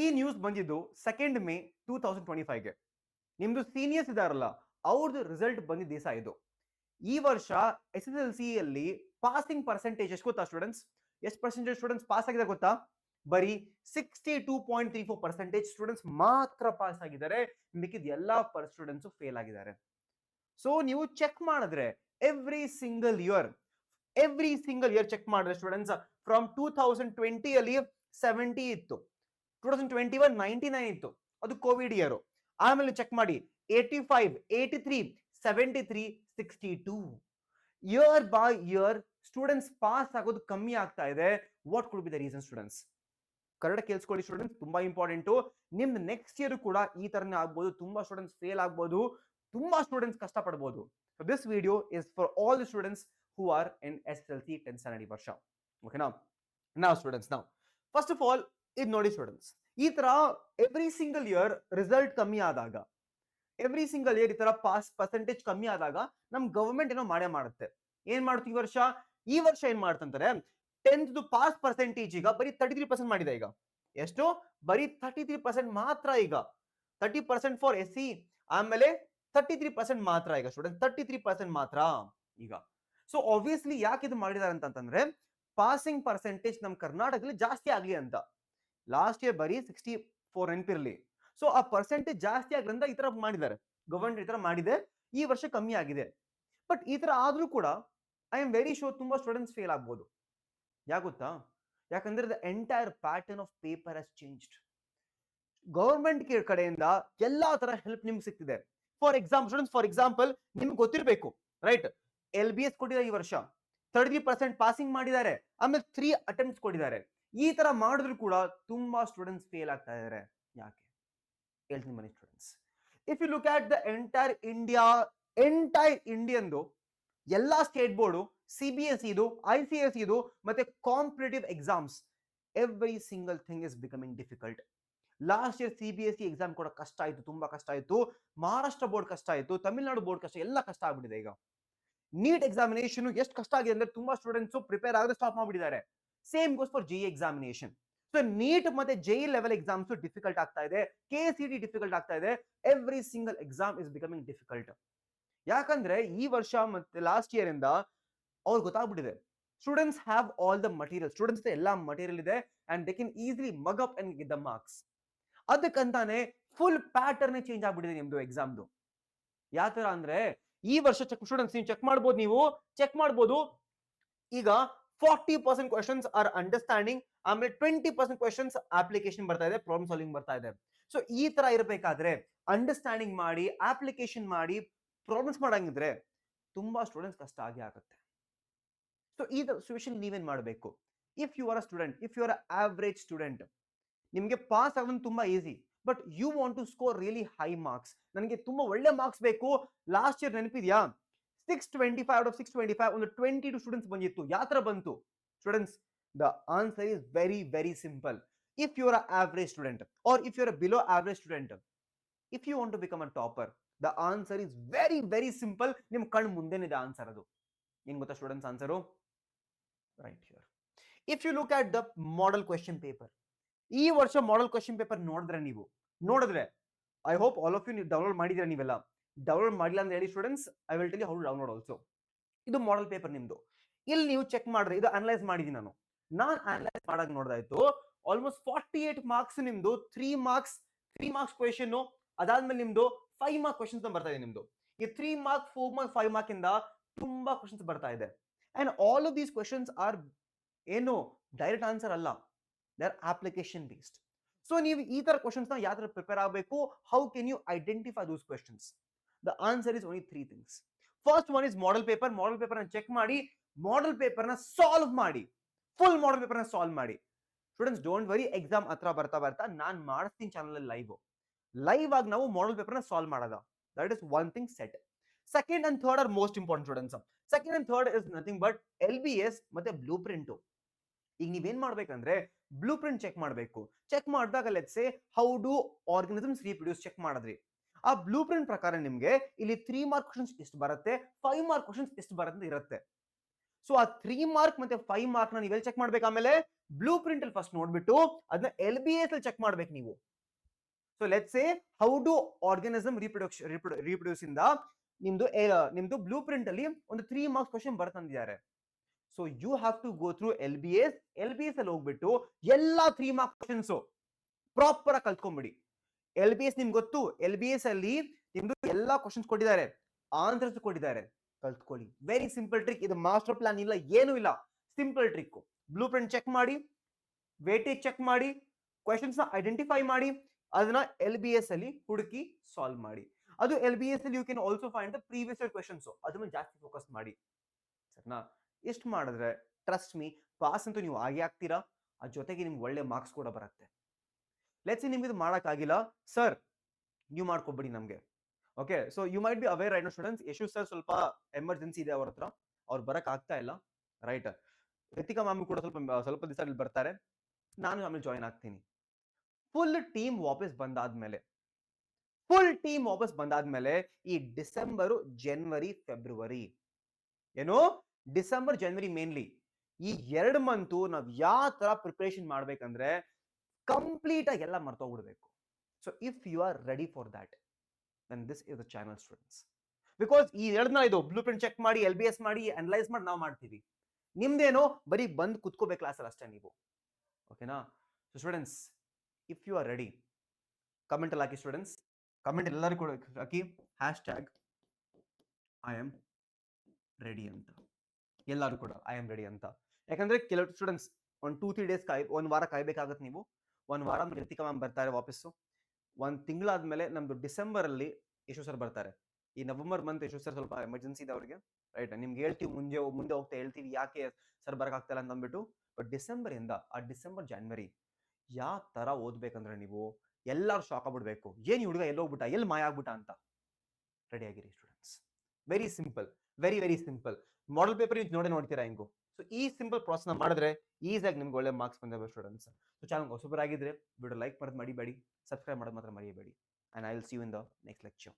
ಈ ನ್ಯೂಸ್ ಬಂದಿದ್ದು 2 ಮೇ 2025ಗೆ. ನಿಮ್ದು ಸೀನಿಯರ್ಸ್ ಇದಾರಲ್ಲ, ಅವ್ರದ್ದು ರಿಸಲ್ಟ್ ಬಂದಿದ್ದ ದಿವಸ ಇದು. ಈ ವರ್ಷ SSLC ಅಲ್ಲಿ ಪಾಸಿಂಗ್ ಪರ್ಸೆಂಟೇಜ್ ಎಷ್ಟು ಗೊತ್ತಾ ಸ್ಟೂಡೆಂಟ್ಸ್? ಎಷ್ಟು ಪರ್ಸೆಂಟೇಜ್ ಸ್ಟೂಡೆಂಟ್ಸ್ ಪಾಸ್ ಆಗಿದೆ ಗೊತ್ತಾ? ಬರೀ 62.34% ಸ್ಟೂಡೆಂಟ್ಸ್ ಮಾತ್ರ ಪಾಸ್ ಆಗಿದ್ದಾರೆ. ಮಿಕ್ಕಿದ ಎಲ್ಲಾ ಸ್ಟೂಡೆಂಟ್ಸ್ ಫೇಲ್ ಆಗಿದ್ದಾರೆ. ಸೊ ನೀವು ಚೆಕ್ ಮಾಡಿದ್ರೆ ಎವ್ರಿ ಸಿಂಗಲ್ ಇಯರ್ ಚೆಕ್ ಮಾಡಿದ್ರೆ ಸ್ಟೂಡೆಂಟ್ಸ್ ಫ್ರಮ್ 2020 ಅಲ್ಲಿ 70 ಇತ್ತು, 2021 99 ಇತ್ತು, ಅದು ಕೋವಿಡ್ ಇಯರ್. ಆಮೇಲೆ ಚೆಕ್ ಮಾಡಿ 85, 83, 73, 62 year by year students pass ಆಗೋದು ಕಮ್ಮಿ ಆಗ್ತಾ ಇದೆ. What could be the reason students? Correct ಕೇಳಿಸ್ಕೊಳ್ಳಿ ಸ್ಟೂಡೆಂಟ್ಸ್, ತುಂಬಾ ಇಂಪಾರ್ಟೆಂಟ್. ನಿಮ್ದು ನೆಕ್ಸ್ಟ್ ಇಯರ್ ಕೂಡ ಈ ತರನೇ ಆಗ್ಬೋದು. ತುಂಬಾ ಸ್ಟೂಡೆಂಟ್ಸ್ ಫೇಲ್ ಆಗ್ಬೋದು, ತುಂಬಾ ಸ್ಟೂಡೆಂಟ್ಸ್ ಕಷ್ಟ ಪಡಬಹುದು. So this video is for all the students who are in SSLC 10th standard ವರ್ಷ. ಓಕೆನಾ? ನಾವು ಸ್ಟೂಡೆಂಟ್ಸ್ ಫಸ್ಟ್ ಆಫ್ ಆಲ್ ಇದು ನೋಡಿ ಸ್ಟೂಡೆಂಟ್ಸ್, ಈ ತರ ಎವ್ರಿ ಸಿಂಗಲ್ ಇಯರ್ ರಿಸಲ್ಟ್ ಕಮ್ಮಿ ಆದಾಗ, ಎವ್ರಿ ಸಿಂಗಲ್ ಇಯರ್ ಈ ತರ ಪಾಸ್ ಪರ್ಸೆಂಟೇಜ್ ಕಮ್ಮಿ ಆದಾಗ ನಮ್ ಗವರ್ಮೆಂಟ್ ಏನೋ ಮಾಡೇ ಮಾಡುತ್ತೆ. ಏನ್ ಮಾಡುತ್ತೆ ಈ ವರ್ಷ ಏನ್ ಮಾಡ್ತಂತಾರೆ, 10th ಪಾಸ್ ಪರ್ಸೆಂಟೇಜ್ ಈಗ ಬರೀ 33% ಮಾಡಿದೆ. ಈಗ ಎಷ್ಟು? ಬರೀ 33% ಮಾತ್ರ. ಈಗ 30% ಫಾರ್ SC, ಆಮೇಲೆ 33% ಮಾತ್ರ. ಈಗ ಸ್ಟೂಡೆಂಟ್ 33% ಮಾತ್ರ ಈಗ. ಸೊ ಆಬ್ವಿಯಸ್ಲಿ ಯಾಕೆ ಇದು ಮಾಡಿದಾರೆ ಅಂತಂದ್ರೆ, ಪಾಸಿಂಗ್ ಪರ್ಸೆಂಟೇಜ್ ನಮ್ ಕರ್ನಾಟಕದಲ್ಲಿ ಜಾಸ್ತಿ ಆಗ್ಲಿ ಅಂತ. ಲಾಸ್ಟ್ ಇಯರ್ ಬರೀ 64 ನೆನಪಿರ್ಲಿ. ಸೊ ಆ ಪರ್ಸೆಂಟೇಜ್ ಜಾಸ್ತಿ ಆಗ್ಲಿಂದ ಈ ತರ ಮಾಡಿದ್ದಾರೆ, ಗವರ್ಮೆಂಟ್ ಈ ತರ ಮಾಡಿದೆ. ಈ ವರ್ಷ ಕಮ್ಮಿ ಆಗಿದೆ. ಬಟ್ ಈ ತರ ಆದ್ರೂ ಕೂಡ ಐ ಆಮ್ ವೆರಿ ಶೋರ್ ತುಂಬಾ ಸ್ಟೂಡೆಂಟ್ಸ್ ಫೇಲ್ ಆಗ್ಬೋದು. ಯಾಕೆ ಗೊತ್ತಾ? ಯಾಕಂದ್ರೆ the entire pattern of paper has changed. Government ಕಡೆಯಿಂದ ಎಲ್ಲಾ ತರ ಹೆಲ್ಪ್ ನಿಮ್ಗೆ ಸಿಗ್ತಿದೆ. ಫಾರ್ ಎಕ್ಸಾಂಪಲ್ ನಿಮ್ಗೆ ಗೊತ್ತಿರಬೇಕು, ರೈಟ್? LBS ಕೊಟ್ಟಿದ್ದಾರೆ ಈ ವರ್ಷ, 33% ಪಾಸಿಂಗ್ ಮಾಡಿದ್ದಾರೆ, ಆಮೇಲೆ 3 ಅಟೆಂಪ್ಟ್ಸ್ ಕೊಟ್ಟಿದ್ದಾರೆ. ಈ ತರ ಮಾಡಿದ್ರು ಕೂಡ ತುಂಬಾ ಸ್ಟೂಡೆಂಟ್ಸ್ ಫೇಲ್ ಆಗ್ತಾ ಇದ್ದಾರೆ. ಯಾಕೆ ಹೇಳ್ತೀನಿ ಬನ್ನಿ students. If you look at the entire ಇಂಡಿಯನ್ದು ಎಲ್ಲಾ ಸ್ಟೇಟ್ ಬೋರ್ಡು, CBSE ಇದು, ICSE ಇದು, ಮತ್ತೆ competitive exams, every single thing is becoming difficult. Last year CBSE exam ಕೂಡ ಕಷ್ಟ ಆಯ್ತು, ತುಂಬಾ ಕಷ್ಟ ಆಯ್ತು. ಮಹಾರಾಷ್ಟ್ರ ಬೋರ್ಡ್ ಕಷ್ಟ ಆಯ್ತು, ತಮಿಳುನಾಡು ಬೋರ್ಡ್ ಕಷ್ಟ, ಎಲ್ಲ ಕಷ್ಟ ಆಗ್ಬಿಟ್ಟಿದೆ. ಈಗ ನೀಟ್ ಎಕ್ಸಾಮಿನೇಷನ್ ಎಷ್ಟು ಕಷ್ಟ ಆಗಿದೆ ಅಂದ್ರೆ ತುಂಬಾ ಸ್ಟೂಡೆಂಟ್ಸ್ ಪ್ರಿಪೇರ್ ಆಗದೆ ಸ್ಟಾಪ್ ಮಾಡ್ಬಿಟ್ಟಿದ್ದಾರೆ. Same goes for JEE examination. So NEET ಮತ್ತೆ JEE ಲೆವೆಲ್ ಎಕ್ಸಾಮ್ಸ್ ಡಿಫಿಕಲ್ಟ್ ಆಗ್ತಾ ಇದೆ, KCET ಡಿಫಿಕಲ್ಟ್ ಆಗ್ತಾ ಇದೆ. Every single exam is becoming difficult. ಯಾಕಂದ್ರೆ ಈ ವರ್ಷ ಮತ್ತೆ ಲಾಸ್ಟ್ ಇಯರ್ ಇಂದ ಅವ್ರಿಗೆ ಗೊತ್ತಾಗ್ಬಿಟ್ಟಿದೆ, students have all the material, students ಎಲ್ಲ ಮಟೀರಿಯಲ್ ಇದೆ and they can easily mug up and get the marks. ಅದಕ್ಕಂತಾನೆ ಫುಲ್ ಪ್ಯಾಟರ್ನ್ ಚೇಂಜ್ ಆಗ್ಬಿಟ್ಟಿದೆ ನಿಮ್ದು ಎಕ್ಸಾಮ್ದು. ಯಾವ ತರ ಅಂದ್ರೆ, ಈ ವರ್ಷ ಸ್ಟೂಡೆಂಟ್ಸ್ ನೀವು ಚೆಕ್ ಮಾಡ್ಬೋದು. ಈಗ 40% ಕ್ವೆಶನ್ಸ್ ಆರ್ ಅಂಡರ್ಸ್ಟ್ಯಾಂಡಿಂಗ್, ಆಮೇಲೆ 20% ಕ್ವೆಶನ್ಸ್ ಅಪ್ಲಿಕೇಶನ್ ಬರ್ತಾ ಇದೆ, ಪ್ರಾಬ್ಲಮ್ ಸಾಲ್ವಿಂಗ್ ಬರ್ತಾ ಇದೆ. ಸೊ ಈ ತರ ಇರಬೇಕಾದ್ರೆ ಅಂಡರ್ಸ್ಟ್ಯಾಂಡಿಂಗ್ ಮಾಡಿ, ಅಪ್ಲಿಕೇಶನ್ ಮಾಡಿ, ಪ್ರಾಬ್ಲಮ್ಸ್ ಮಾಡಂಗಿದ್ರೆ ತುಂಬಾ ಸ್ಟೂಡೆಂಟ್ಸ್ ಕಷ್ಟ ಆಗಿ ಆಗುತ್ತೆ. ಸೊ ಈ ಸಿಚುವೇಶನ್ ನೀವೇನ್ ಮಾಡಬೇಕು? If you are a student, if you are average student, ನಿಮ್ಗೆ ಪಾಸ್ ಆಗೋದು ತುಂಬಾ easy, but you want to score really high marks. ನನಗೆ ತುಂಬಾ ಒಳ್ಳೆ ಮಾರ್ಕ್ಸ್ ಬೇಕು. ಲಾಸ್ಟ್ ಇಯರ್ ನೆನಪಿದ್ಯಾ? 625 out of 625 ಒಂದು 22 ಸ್ಟೂಡೆಂಟ್ಸ್ ಬಂದಿತ್ತು. ಯಾವ ತರ ಬಂತು students? The answer is very very simple. If you are average student or if you are below average student, if you want to become a topper, the answer is very very simple. ನಿಮ್ ಕಣ್ಣು ಮುಂದೆನಿದೆ answer. ಅದು ಏನ್ ಗೊತ್ತಾ students? Answer right here. If you look at the model question paper, ಈ ವರ್ಷ model question paper ನೋಡಿದ್ರೆ I hope all of you ನೀವು ಡೌನ್ಲೋಡ್ ಮಾಡಿದ್ರೆ. ನೀವೆಲ್ಲ ಡೌನ್ಲೋಡ್ ಮಾಡಿಲ್ಲ ಅಂತ ಹೇಳಿ students, I will tell you how to download also. ಇದು ಮಾಡೆಲ್ ಪೇಪರ್ ನಿಮ್ದು. ಇಲ್ಲಿ ನೀವು ಚೆಕ್ ಮಾಡಿದ್ರೆ, ಇದು ಅನಲೈಸ್ ಮಾಡಿದೀನಿ ನಾನು ಅನಲೈಸ್ ಮಾಡಕ್ ನೋಡ್ದಾಯ್ತು. ಆಲ್ಮೋಸ್ಟ್ 48 ಮಾರ್ಕ್ಸ್ ನಿಮ್ದು 3 ಮಾರ್ಕ್ಸ್ ಕ್ವೆಶನ್, ಅದಾದ್ಮೇಲೆ ನಿಮ್ದು 5 ಮಾರ್ಕ್ ಕ್ವೆಶನ್ಸ್ ಬರ್ತಾ ಇದೆ. ನಿಮ್ದು ಈ 3 ಮಾರ್ಕ್ 4 ಮಾರ್ಕ್ 5 ಮಾರ್ಕ್ ಇಂದ ತುಂಬಾ ಕ್ವೆಶನ್ಸ್ ಬರ್ತಾ ಇದೆ. And all of these questions are ಏನು ಡೈರೆಕ್ಟ್ ಆನ್ಸರ್ ಅಲ್ಲ, they are application based. So ನೀವು ಈ ತರ ಕ್ವೆಶನ್ಸ್ ನ ಯಾವ ತರ ಪ್ರಿಪೇರ್ ಆಗಬೇಕು? How can you identify those questions? The answer is only 3 things. First one is model paper. Model paper ನ ಚೆಕ್ ಮಾಡಿ, ಮಾಡೆಲ್ ಪೇಪರ್ ನ ಸಾಲ್ವ್ ಮಾಡಿ, ಫುಲ್ ಮಾಡೆಲ್ ಪೇಪರ್ ನ ಸಾಲ್ವ್ ಮಾಡಿ. ಸ್ಟೂಡೆಂಟ್ಸ್ ಡೋಂಟ್ ವರಿ, ಎಕ್ಸಾಮ್ ಹತ್ರ ಬರ್ತಾ ನಾನು ಮಾಡಿಸ್ತೀನಿ ಚಾನಲ್ ಅಲ್ಲಿ ಲೈವ್ ಆಗಿ ನಾವು ಮಾಡೆಲ್ ಪೇಪರ್ ನ ಸಾಲ್ವ್ ಮಾಡೋದ. That is one thing set. Second and third are most important students. Second and third is nothing but LBS ಮತ್ತೆ ಬ್ಲೂ ಪ್ರಿಂಟ್. ಈಗ ನೀವೇನ್ ಮಾಡ್ಬೇಕಂದ್ರೆ ಬ್ಲೂ ಪ್ರಿಂಟ್ ಚೆಕ್ ಮಾಡಬೇಕು. ಚೆಕ್ ಮಾಡಿದಾಗ let's say how do organisms reproduce check ಮಾಡಿದ್ರಿ. ಆ blue print ಪ್ರಕಾರ ನಿಮ್ಗೆ ಇಲ್ಲಿ 3 ಮಾರ್ಕ್ ಕ್ವೆಶನ್ಸ್ ಎಷ್ಟು ಬರುತ್ತೆ, 5 ಮಾರ್ಕ್ ಕ್ವೆಶನ್ಸ್ ಎಷ್ಟು ಬರುತ್ತೆ ಇರುತ್ತೆ. ಸೊ ಆ 3 ಮಾರ್ಕ್ ಮತ್ತೆ 5 ಮಾರ್ಕ್ ನ ನೀವೆಲ್ಲಿ ಚೆಕ್ ಮಾಡ್ಬೇಕು? ಆಮೇಲೆ ಬ್ಲೂ ಪ್ರಿಂಟ್ ಅಲ್ಲಿ ಫಸ್ಟ್ ನೋಡ್ಬಿಟ್ಟು ಅದನ್ನ LBS ಅಲ್ಲಿ ಚೆಕ್ ಮಾಡ್ಬೇಕು ನೀವು. So let's say how do organism reproduce ಇಂದ ನಿಮ್ದು ಬ್ಲೂ ಪ್ರಿಂಟ್ ಅಲ್ಲಿ ಒಂದು 3 ಮಾರ್ಕ್ಸ್ ಕ್ವಶನ್ ಬರ್ತಂದಿದ್ದಾರೆ. So you have to go through LBS ಅಲ್ಲಿ ಹೋಗ್ಬಿಟ್ಟು ಎಲ್ಲಾ 3 ಮಾರ್ಕ್ಸ್ ಕ್ವಶನ್ಸ್ ಪ್ರಾಪರ್ ಆಗಿ ಕಲ್ತ್ಕೊಂಡ್ಬಿಡಿ. LBS ನಿಮ್ಗೆ ಗೊತ್ತು, LBS ಅಲ್ಲಿ ನಿಮ್ದು ಎಲ್ಲಾ ಕ್ವಶನ್ಸ್ ಕೊಟ್ಟಿದ್ದಾರೆ, ಆನ್ಸರ್ಸ್ ಕೊಟ್ಟಿದ್ದಾರೆ, ಕಲ್ತ್ಕೊಳ್ಳಿ. ವೆರಿ ಸಿಂಪಲ್ ಟ್ರಿಕ್, ಇದು ಮಾಸ್ಟರ್ ಪ್ಲಾನ್ ಇಲ್ಲ, ಏನು ಇಲ್ಲ, simple trick. Blue print check ಮಾಡಿ, ವೇಟೇಜ್ ಚೆಕ್ ಮಾಡಿ, ಕ್ವೆಶನ್ಸ್ ನ ಐಡೆಂಟಿಫೈ ಮಾಡಿ, ಅದನ್ನ LBS ಅಲ್ಲಿ ಹುಡುಕಿ ಸಾಲ್ವ್ ಮಾಡಿ. ಅದು LBS ಅಲ್ಲಿ you can also find the previous year questions, ಅದನ್ನ ಜಾಸ್ತಿ ಫೋಕಸ್ ಮಾಡಿ. ಸರಿನಾ? ಎಷ್ಟು ಮಾಡಿದ್ರೆ ಟ್ರಸ್ಟ್ ಮೀ ಪಾಸ್ ಅಂತೂ ನೀವು ಆಗೇ ಆಗ್ತೀರಾ, ಅದ್ರ ಜೊತೆಗೆ ನಿಮ್ಗೆ ಒಳ್ಳೆ ಮಾರ್ಕ್ಸ್ ಕೂಡ ಬರುತ್ತೆ. ಲೆಟ್ಸ್ ನಿಮ್ಗೆ ಇದು ಮಾಡಕ್ಕಾಗಿಲ್ಲ ಸರ್, ನೀವು ಮಾಡ್ಕೊಬಿಡಿ ನಮ್ಗೆ. Okay, so you might be aware right students, Yashu sir ಸ್ವಲ್ಪ ಎಮರ್ಜೆನ್ಸಿ ಇದೆ ಅವ್ರ ಹತ್ರ, ಅವ್ರು ಬರಕ್ ಆಗ್ತಾ ಇಲ್ಲ. ರೈಟ್, ರಿತಿಕಾ ಮ್ಯಾಮ್ ಕೂಡ ಸ್ವಲ್ಪ ದಿವಸ ಬರ್ತಾರೆ, ನಾನು ಆಮೇಲೆ ಜಾಯಿನ್ ಆಗ್ತೀನಿ. ಫುಲ್ ಟೀಮ್ ವಾಪಸ್ ಬಂದಾದ್ಮೇಲೆ ಈ ಡಿಸೆಂಬರ್, ಜನವರಿ, ಫೆಬ್ರವರಿ, ಏನು ಡಿಸೆಂಬರ್, ಜನವರಿ ಮೇನ್ಲಿ ಈ 2 ಮಂತು ನಾವ್ ಯಾವ ತರ ಪ್ರಿಪರೇಷನ್ ಮಾಡ್ಬೇಕಂದ್ರೆ ಕಂಪ್ಲೀಟ್ ಆಗಿ ಎಲ್ಲ ಮರ್ತೋಗ್ಬಿಡ್ಬೇಕು. So if you are ready for that, then this is the channel students. Because ಈ 2 ದಿನ ಇದು ಬ್ಲೂ ಪ್ರಿಂಟ್ ಚೆಕ್ ಮಾಡಿ, LBS ಮಾಡಿ, ಅನಲೈಸ್ ಮಾಡಿ ನಾವು ಮಾಡ್ತೀವಿ. ನಿಮ್ದೇನೋ ಬರೀ ಬಂದು ಕುತ್ಕೋಬೇಕು ಕ್ಲಾಸಲ್ಲಿ ಅಷ್ಟೇ ನೀವು. ಓಕೆನಾ? So students, if you are ready, comment ಅಲ್ಲಿ ಹಾಕಿ ಸ್ಟೂಡೆಂಟ್ಸ್, ಕಮೆಂಟ್ ಎಲ್ಲರೂ ಕೂಡ ಹಾಕಿ #I am ready ಅಂತ, ಎಲ್ಲರೂ ಕೂಡ I am ready ಅಂತ. ಯಾಕಂದ್ರೆ ಕೆಲವು ಸ್ಟೂಡೆಂಟ್ಸ್ ಒಂದು 2-3 ಡೇಸ್ ಒಂದು ವಾರ ಕಾಯ್ಬೇಕಾಗತ್ತೆ ನೀವು. ಒಂದು ವಾರ ರಿತಿಕಾ ಮ್ಯಾಮ್ ಬರ್ತಾರೆ ವಾಪಸ್ಸು, ಒಂದು ತಿಂಗಳಾದ್ಮೇಲೆ ನಮ್ದು ಡಿಸೆಂಬರ್ ಅಲ್ಲಿ ಯಶು ಸರ್ ಬರ್ತಾರೆ. ಈ ನವೆಂಬರ್ ಮಂತ್ ಯಶು ಸರ್ ಸ್ವಲ್ಪ ಎಮರ್ಜೆನ್ಸಿ ಇದೆ ಅವ್ರಿಗೆ, ರೈಟ್? ನಿಮ್ಗೆ ಹೇಳ್ತೀವಿ, ಮುಂದೆ ಹೋಗ್ತಾ ಹೇಳ್ತೀವಿ ಯಾಕೆ ಸರ್ ಬರಕ್ ಆಗ್ತಾ ಇಲ್ಲ ಅಂತ ಅಂದ್ಬಿಟ್ಟು. ಬಟ್ ಡಿಸೆಂಬರ್ ಇಂದ ಡಿಸೆಂಬರ್, ಜನವರಿ ಯಾವ ತರ ಓದ್ಬೇಕಂದ್ರೆ ನೀವು ಎಲ್ಲರೂ ಶಾಕ್ ಆಗ್ಬಿಡ್ಬೇಕು, ಏನ್ ಹುಡುಗ ಎಲ್ಲೋಗ್ಬಿಟ್ಟ, ಎಲ್ಲಿ ಮಾಯ ಆಗ್ಬಿಟ್ಟ ಅಂತ. ರೆಡಿ ಆಗಿರಿ students. Very simple, very very simple. Model paper ನೋಡ್ತೀರಾ ಹೆಂಗು. ಸೊ ಈ ಸಿಂಪಲ್ ಪ್ರಾಸೆಸ್ ಮಾಡಿದ್ರೆ ಈಸಿಯಾಗಿ ನಿಮ್ಗೆ ಒಳ್ಳೆ ಮಾರ್ಕ್ಸ್ ಬಂದಿವೆ ಸ್ಟೂಡೆಂಟ್ಸ್. ಸೊ ಚಾನಲ್ ಹೊಸಬರಾಗಿದ್ರೆ ವಿಡಿಯೋ ಲೈಕ್ ಮಾಡೋದು ಮರಿಬೇಡಿ, ಸಬ್ಸ್ಕ್ರೈಬ್ ಮಾಡೋದು ಮಾತ್ರ ಮರಿಬೇಡಿ. And I will see you in the next lecture.